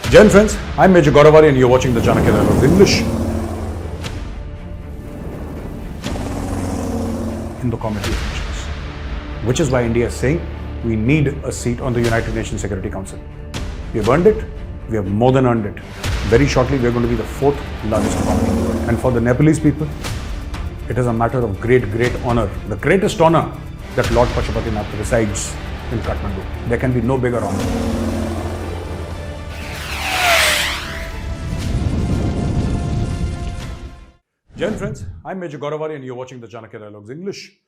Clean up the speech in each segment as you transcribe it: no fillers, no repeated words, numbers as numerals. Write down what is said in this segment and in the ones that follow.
Jai friends, I'm Major Gaurav Arya and you're watching the Chanakya Dialogues English. In the Committee of Nations, which is why India is saying we need a seat on the United Nations Security Council. We have earned it, we have more than earned it. Very shortly, we are going to be the fourth largest economy in the world. And for the Nepalese people, it is a matter of great honor, the greatest honor that Lord Pashupatinath resides in Kathmandu. There can be no bigger honor. Jai friends, I'm Major Gaurav Arya and you're watching the Chanakya Dialogues English.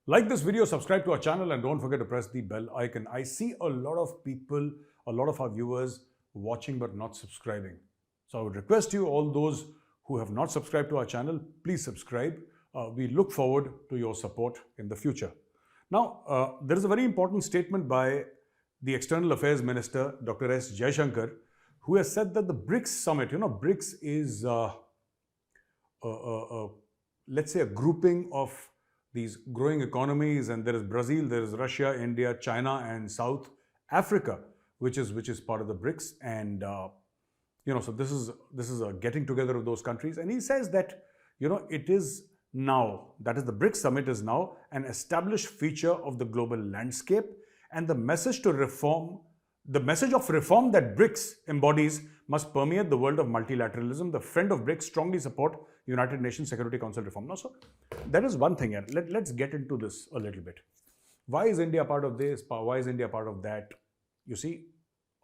Like this video, subscribe to our channel and don't forget to press the bell icon. I see a lot of people, a lot of our viewers watching but not subscribing. So I would request you, all those who have not subscribed to our channel, please subscribe. We look forward to your support in the future. Now, there is a very important statement by the External Affairs Minister, Dr. S. Jaishankar, who has said that the BRICS summit, BRICS is let's say a grouping of these growing economies, and there is Brazil, there is Russia, India, China, and South Africa, which is part of the BRICS, and so this is a getting together of those countries, and he says that it is now, that is the BRICS summit is now an established feature of the global landscape, and the message of reform that BRICS embodies must permeate the world of multilateralism. The friend of BRICS strongly support United Nations Security Council reform. Now, so that is one thing. Let's get into this a little bit. Why is India part of this? Why is India part of that? You see,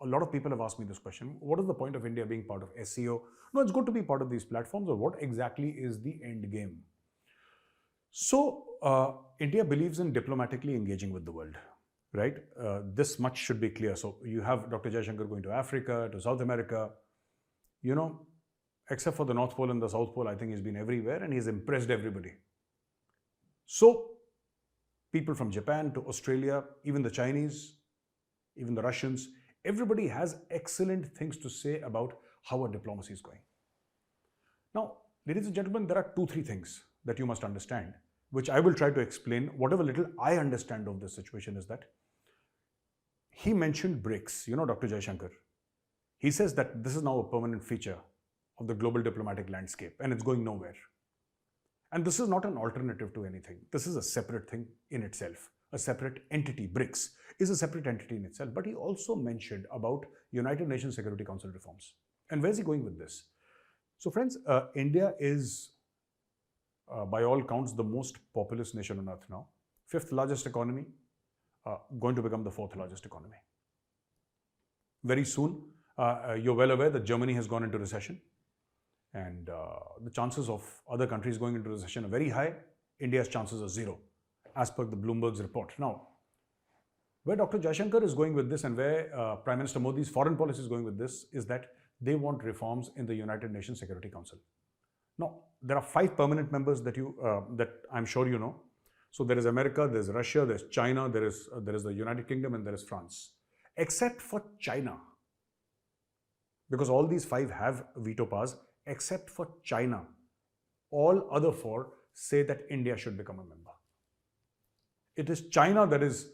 a lot of people have asked me this question. What is the point of India being part of SCO? No, it's good to be part of these platforms, or what exactly is the end game? So, India believes in diplomatically engaging with the world. Right? This much should be clear. So you have Dr. Jaishankar going to Africa, to South America, except for the North Pole and the South Pole, I think he's been everywhere and he's impressed everybody. So people from Japan to Australia, even the Chinese, even the Russians, everybody has excellent things to say about how our diplomacy is going. Now, ladies and gentlemen, there are 2-3 things that you must understand, which I will try to explain. Whatever little I understand of this situation is that he mentioned BRICS, Dr. Jaishankar. He says that this is now a permanent feature of the global diplomatic landscape and it's going nowhere. And this is not an alternative to anything. This is a separate thing in itself, a separate entity. BRICS is a separate entity in itself. But he also mentioned about United Nations Security Council reforms. And where's he going with this? So friends, India is by all counts the most populous nation on earth now. 5th largest economy, going to become the 4th largest economy. Very soon, you're well aware that Germany has gone into recession, and the chances of other countries going into recession are very high. India's chances are 0, as per the Bloomberg's report. Now, where Dr. Jaishankar is going with this, and where Prime Minister Modi's foreign policy is going with this, is that they want reforms in the United Nations Security Council. Now, there are 5 permanent members that that I'm sure you know. So there is America, there is Russia, there is China, there is the United Kingdom, and there is France. Except for China, because all these 5 have veto powers, except for China, all other 4 say that India should become a member. It is China that is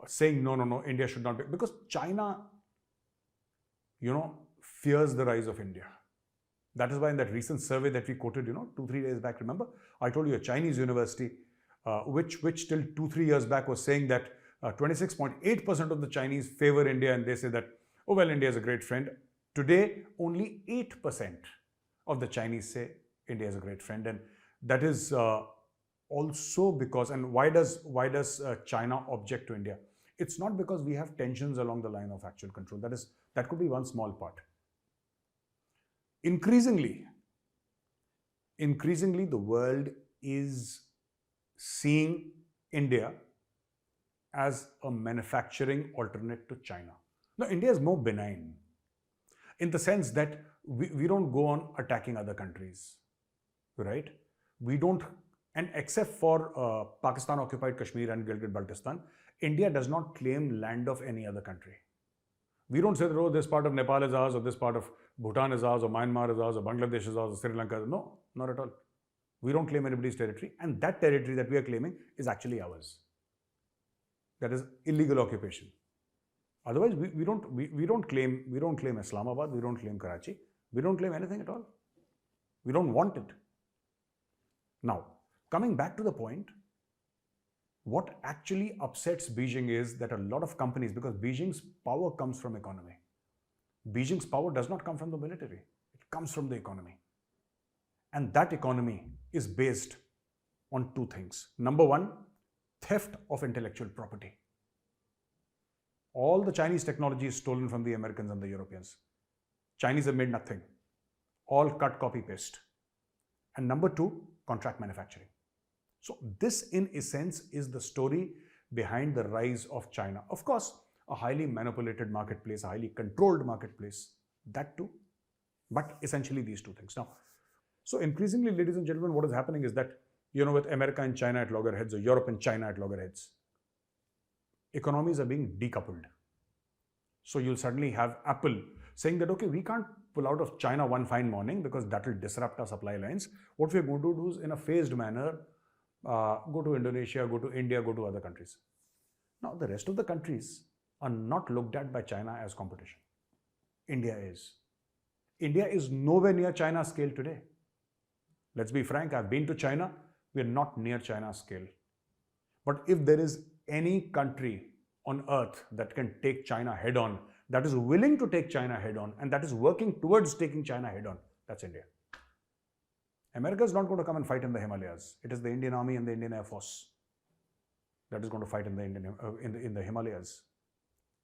saying no, India should not be, because China, fears the rise of India. That is why in that recent survey that we quoted, 2-3 days back, remember, I told you a Chinese university, which till 2-3 years back was saying that 26.8% of the Chinese favor India, and they say that, oh well, India is a great friend. Today, only 8% of the Chinese say India is a great friend, and that is also because, and why does China object to India? It's not because we have tensions along the line of actual control. That could be one small part. Increasingly, the world is seeing India as a manufacturing alternate to China. Now, India is more benign in the sense that we don't go on attacking other countries, right? We don't, and except for Pakistan-occupied Kashmir and Gilgit-Baltistan, India does not claim land of any other country. We don't say that, oh, this part of Nepal is ours, or this part of Bhutan is ours, or Myanmar is ours, or Bangladesh is ours, or Sri Lanka. No, not at all. We don't claim anybody's territory, and that territory that we are claiming is actually ours. That is illegal occupation. Otherwise, we don't claim Islamabad, we don't claim Karachi, we don't claim anything at all. We don't want it. Now, coming back to the point, what actually upsets Beijing is that a lot of companies, because Beijing's power comes from economy. Beijing's power does not come from the military. It comes from the economy. And that economy is based on two things. Number one, theft of intellectual property. All the Chinese technology is stolen from the Americans and the Europeans. Chinese have made nothing. All cut, copy, paste. And number two, contract manufacturing. So this, in essence, is the story behind the rise of China. Of course, a highly manipulated marketplace, a highly controlled marketplace, that too. But essentially these two things. Now, so increasingly, ladies and gentlemen, what is happening is that, with America and China at loggerheads, or Europe and China at loggerheads, economies are being decoupled. So you'll suddenly have Apple saying that, okay, we can't pull out of China one fine morning because that will disrupt our supply lines. What we're going to do is, in a phased manner, go to Indonesia, go to India, go to other countries. Now, the rest of the countries are not looked at by China as competition. India is. India is nowhere near China's scale today. Let's be frank, I've been to China. We're not near China's scale. But if there is any country on earth that can take China head on, that is willing to take China head on, and that is working towards taking China head on, that's India. America is not going to come and fight in the Himalayas. It is the Indian Army and the Indian Air Force that is going to fight in the Himalayas.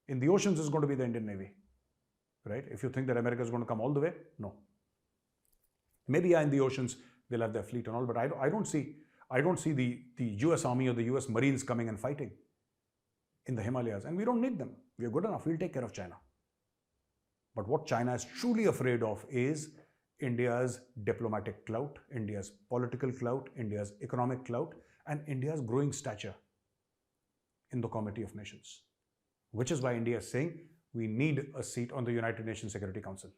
In the oceans is going to be the Indian Navy, right? If you think that America is going to come all the way, no. Maybe in the oceans they'll have their fleet and all, but I don't see the US Army or the US Marines coming and fighting in the Himalayas, and we don't need them. We are good enough. We'll take care of China. But what China is truly afraid of is India's diplomatic clout, India's political clout, India's economic clout, and India's growing stature in the Committee of Nations. Which is why India is saying we need a seat on the United Nations Security Council.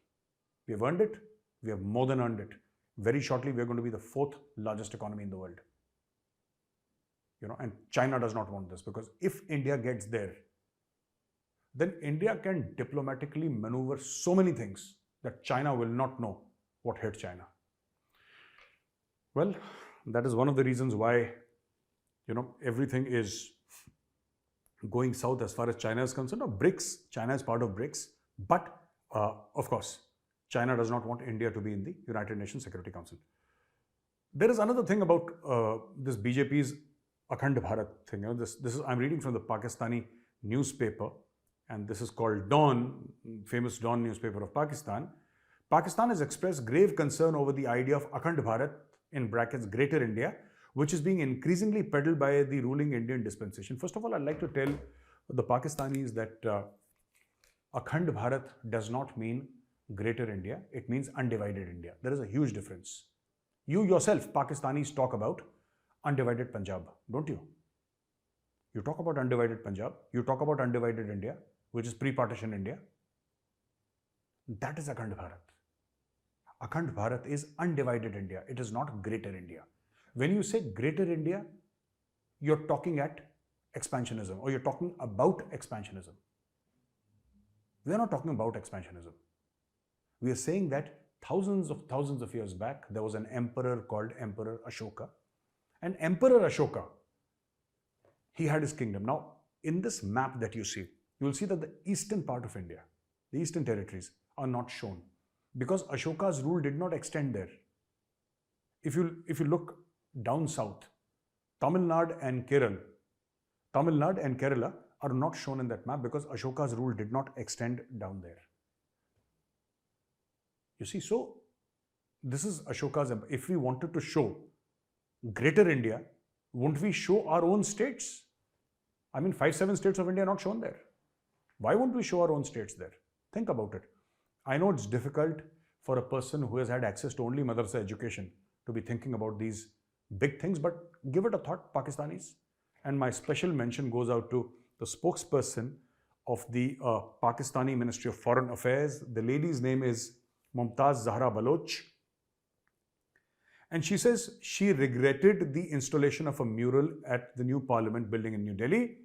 We have earned it. We have more than earned it. Very shortly, we are going to be the 4th largest economy in the world. And China does not want this, because if India gets there, then India can diplomatically maneuver so many things that China will not know what hit China. Well, that is one of the reasons why, everything is going south as far as China is concerned. Now, BRICS, China is part of BRICS, but of course, China does not want India to be in the United Nations Security Council. There is another thing about this BJP's Akhand Bharat thing. This is, I'm reading from the Pakistani newspaper, and this is called Dawn, famous Dawn newspaper of Pakistan. Pakistan has expressed grave concern over the idea of Akhand Bharat, in brackets Greater India, which is being increasingly peddled by the ruling Indian dispensation. First of all, I'd like to tell the Pakistanis that Akhand Bharat does not mean Greater India. It means undivided India. There is a huge difference. You yourself, Pakistanis, talk about undivided Punjab, don't you? You talk about undivided Punjab. You talk about undivided India, which is pre-partition India. That is Akhand Bharat. Akhand Bharat is undivided India. It is not Greater India. When you say Greater India, you're talking at expansionism, or you're talking about expansionism. We are not talking about expansionism. We are saying that thousands of years back, there was an emperor called Emperor Ashoka. And Emperor Ashoka, he had his kingdom. Now, in this map that you see, you will see that the eastern part of India, the eastern territories, are not shown, because Ashoka's rule did not extend there. If you look down south, Tamil Nadu and Kerala are not shown in that map because Ashoka's rule did not extend down there. You see, so this is Ashoka's. If we wanted to show Greater India, won't we show our own states? I mean, 5-7 states of India are not shown there. Why won't we show our own states there? Think about it. I know it's difficult for a person who has had access to only madrasa education to be thinking about these big things, but give it a thought, Pakistanis. And my special mention goes out to the spokesperson of the Pakistani Ministry of Foreign Affairs. The lady's name is Mumtaz Zahra Baloch. And she says she regretted the installation of a mural at the new Parliament building in New Delhi.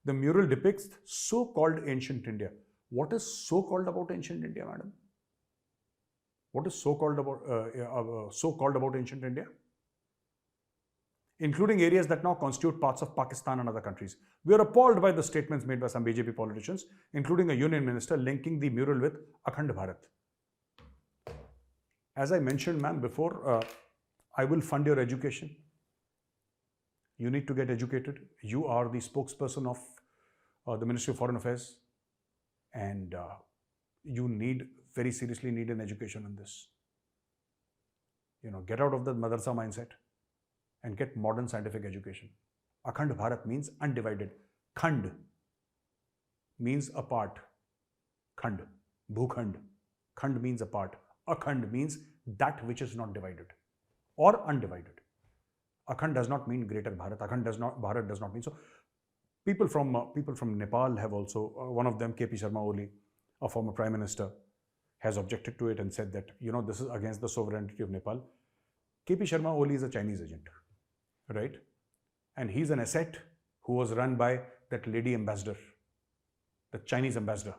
The mural depicts so-called ancient India. What is so-called about ancient India, madam? What is so-called about ancient India? Including areas that now constitute parts of Pakistan and other countries. We are appalled by the statements made by some BJP politicians, including a union minister, linking the mural with Akhand Bharat. As I mentioned, ma'am, before, I will fund your education. You need to get educated. You are the spokesperson of the Ministry of Foreign Affairs, and you very seriously need an education on this. Get out of the madrasa mindset and get modern scientific education. Akhand Bharat means undivided. Khand means apart. Khand, Bhukhand. Khand means apart. Akhand means that which is not divided or undivided. Akhand does not mean greater Bharat. Bharat does not mean so. People from Nepal have also, one of them, KP Sharma Oli, a former Prime Minister, has objected to it and said that, this is against the sovereignty of Nepal. KP Sharma Oli is a Chinese agent, right? And he's an asset who was run by that lady ambassador, the Chinese ambassador.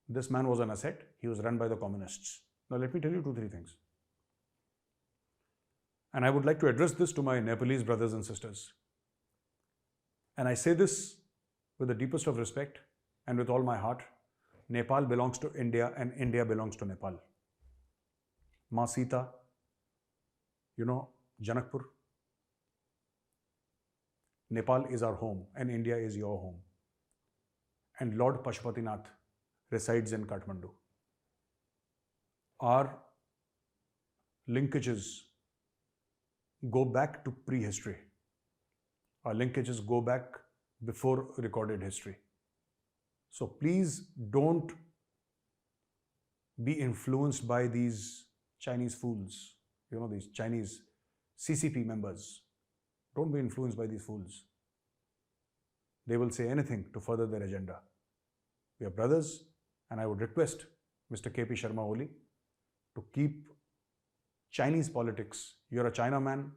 This man was an asset. He was run by the communists. Now, let me tell you 2-3 things. And I would like to address this to my Nepalese brothers and sisters. And I say this with the deepest of respect and with all my heart. Nepal belongs to India and India belongs to Nepal. Ma Sita, Janakpur. Nepal is our home and India is your home. And Lord Pashupatinath resides in Kathmandu. Our linkages go back to prehistory. Our linkages go back before recorded history. So please don't be influenced by these Chinese fools, these Chinese CCP members. Don't be influenced by these fools. They will say anything to further their agenda. We are brothers, and I would request Mr. KP Sharma Oli to keep Chinese politics. You're a Chinaman.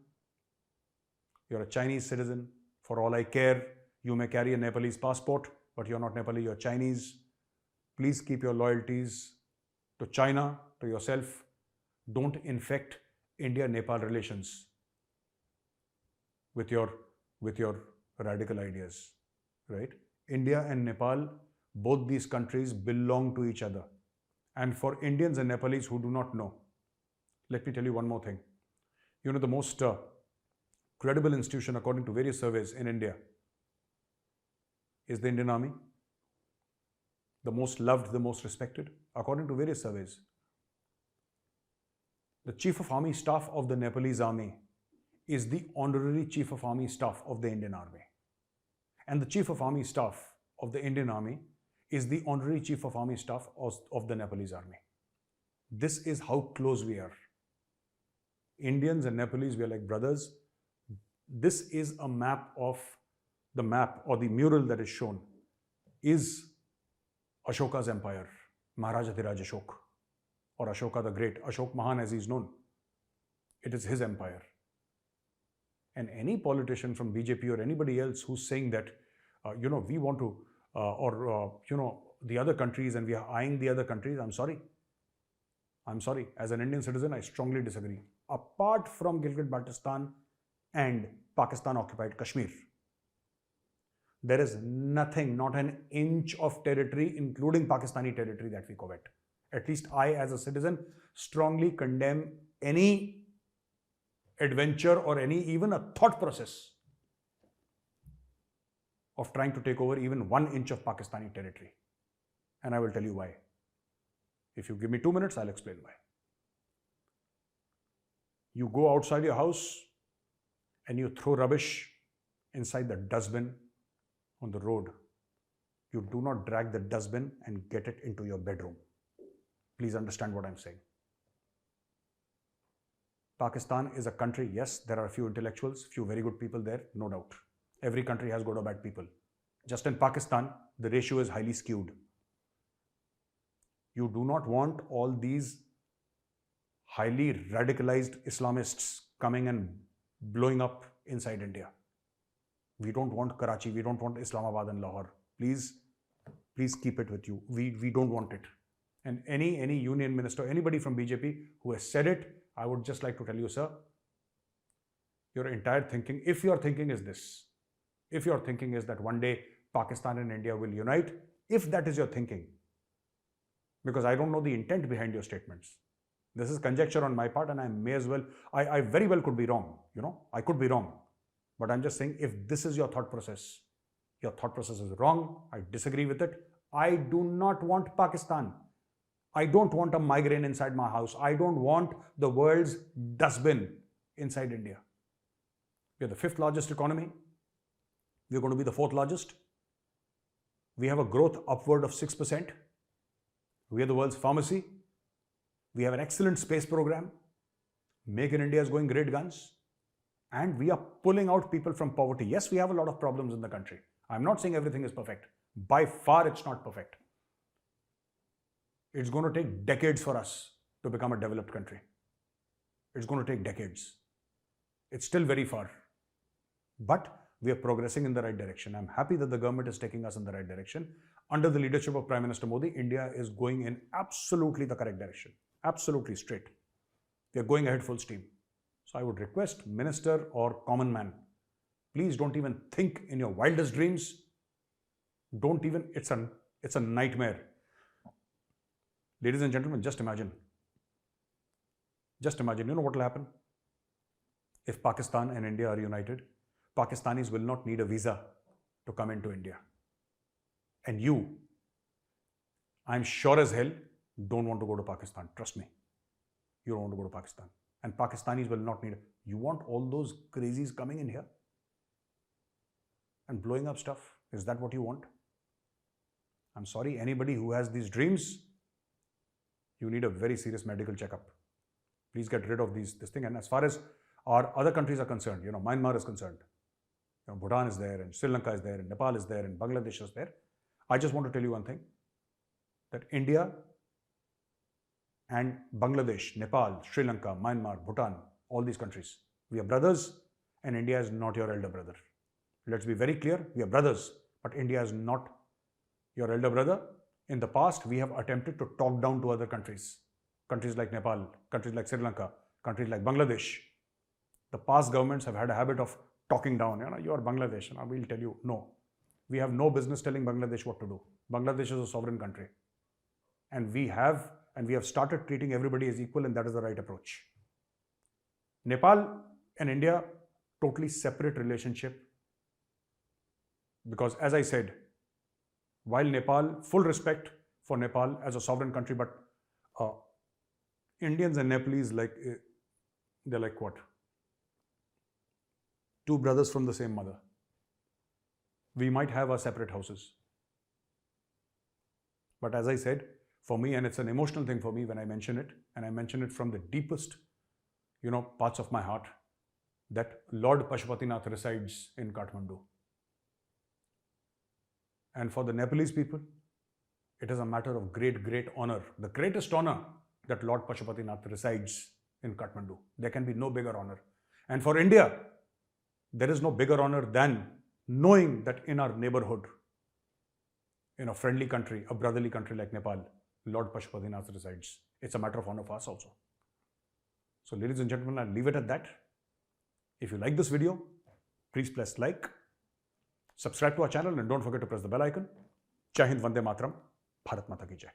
You're a Chinese citizen. For all I care, you may carry a Nepalese passport, but you're not Nepali, you're Chinese. Please keep your loyalties to China, to yourself. Don't infect India-Nepal relations with your radical ideas, right? India and Nepal, both these countries belong to each other. And for Indians and Nepalese who do not know, let me tell you one more thing. The most credible institution, according to various surveys in India, is the Indian Army. The most loved, the most respected, according to various surveys. The Chief of Army Staff of the Nepalese Army is the honorary Chief of Army Staff of the Indian Army. And the Chief of Army Staff of the Indian Army is the honorary Chief of Army Staff of the Nepalese Army. This is how close we are. Indians and Nepalese, we are like brothers. This is a map of the mural that is shown is Ashoka's empire, Maharaja Dhiraj Ashok, or Ashoka the Great, Ashok Mahan as he is known. It is his empire. And any politician from BJP or anybody else who's saying that, we want to, the other countries and we are eyeing the other countries, I'm sorry. As an Indian citizen, I strongly disagree. Apart from Gilgit-Baltistan and Pakistan-occupied Kashmir, there is nothing, not an inch of territory, including Pakistani territory, that we covet. At least I, as a citizen, strongly condemn any adventure or even a thought process of trying to take over even 1 inch of Pakistani territory. And I will tell you why. If you give me 2 minutes, I'll explain why. You go outside your house and you throw rubbish inside the dustbin on the road. You do not drag the dustbin and get it into your bedroom. Please understand what I'm saying. Pakistan is a country, yes, there are a few intellectuals, few very good people there, no doubt. Every country has good or bad people. Just in Pakistan, the ratio is highly skewed. You do not want all these highly radicalized Islamists coming and blowing up inside India. We don't want Karachi. We don't want Islamabad and Lahore. Please keep it with you. We don't want it. And any union minister, anybody from BJP who has said it, I would just like to tell you, sir, your entire thinking, if your thinking is this, if your thinking is that one day Pakistan and India will unite, if that is your thinking, because I don't know the intent behind your statements. This is conjecture on my part, and I may as well, I very well could be wrong, I could be wrong. But I'm just saying, if this is your thought process is wrong, I disagree with it. I do not want Pakistan. I don't want a migraine inside my house. I don't want the world's dustbin inside India. We are the 5th largest economy. We are going to be the 4th largest. We have a growth upward of 6%. We are the world's pharmacy. We have an excellent space program. Make in India is going great guns. And we are pulling out people from poverty. Yes, we have a lot of problems in the country. I'm not saying everything is perfect. By far, it's not perfect. It's going to take decades for us to become a developed country. It's going to take decades. It's still very far. But we are progressing in the right direction. I'm happy that the government is taking us in the right direction. Under the leadership of Prime Minister Modi, India is going in absolutely the correct direction. Absolutely straight. We are going ahead full steam. So I would request minister or common man, please don't even think in your wildest dreams. Don't even, it's a nightmare. Ladies and gentlemen, just imagine. Just imagine, you know what will happen? If Pakistan and India are united, Pakistanis will not need a visa to come into India. And you, I'm sure as hell, don't want to go to Pakistan. Trust me. You don't want to go to Pakistan. And Pakistanis will not need it. You want all those crazies coming in here and blowing up stuff? Is that what you want? I'm sorry, anybody who has these dreams, you need a very serious medical checkup. Please get rid of this thing. And as far as our other countries are concerned, Myanmar is concerned, Bhutan is there, and Sri Lanka is there, and Nepal is there, and Bangladesh is there. I just want to tell you one thing, that India and Bangladesh, Nepal, Sri Lanka, Myanmar, Bhutan, all these countries, we are brothers, and India is not your elder brother. Let's be very clear, we are brothers, but India is not your elder brother. In the past, we have attempted to talk down to other countries, countries like Nepal, countries like Sri Lanka, countries like Bangladesh. The past governments have had a habit of talking down, you are Bangladesh, and I will tell you, no. We have no business telling Bangladesh what to do. Bangladesh is a sovereign country. And we have started treating everybody as equal, and that is the right approach. Nepal and India, totally separate relationship. Because as I said, while Nepal, full respect for Nepal as a sovereign country, but Indians and Nepalese, they're like what? Two brothers from the same mother. We might have our separate houses. But as I said, for me, and it's an emotional thing for me when I mention it, and I mention it from the deepest, parts of my heart, that Lord Pashupatinath resides in Kathmandu. And for the Nepalese people, it is a matter of great, great honor, the greatest honor, that Lord Pashupatinath resides in Kathmandu. There can be no bigger honor. And for India, there is no bigger honor than knowing that in our neighborhood, in a friendly country, a brotherly country like Nepal, Lord Pashupatinath resides. It's a matter of honor for us also. So ladies and gentlemen, I'll leave it at that. If you like this video, please press like, subscribe to our channel, and don't forget to press the bell icon. Jai Hind, Vande Mataram, Bharat Mata Ki Jai.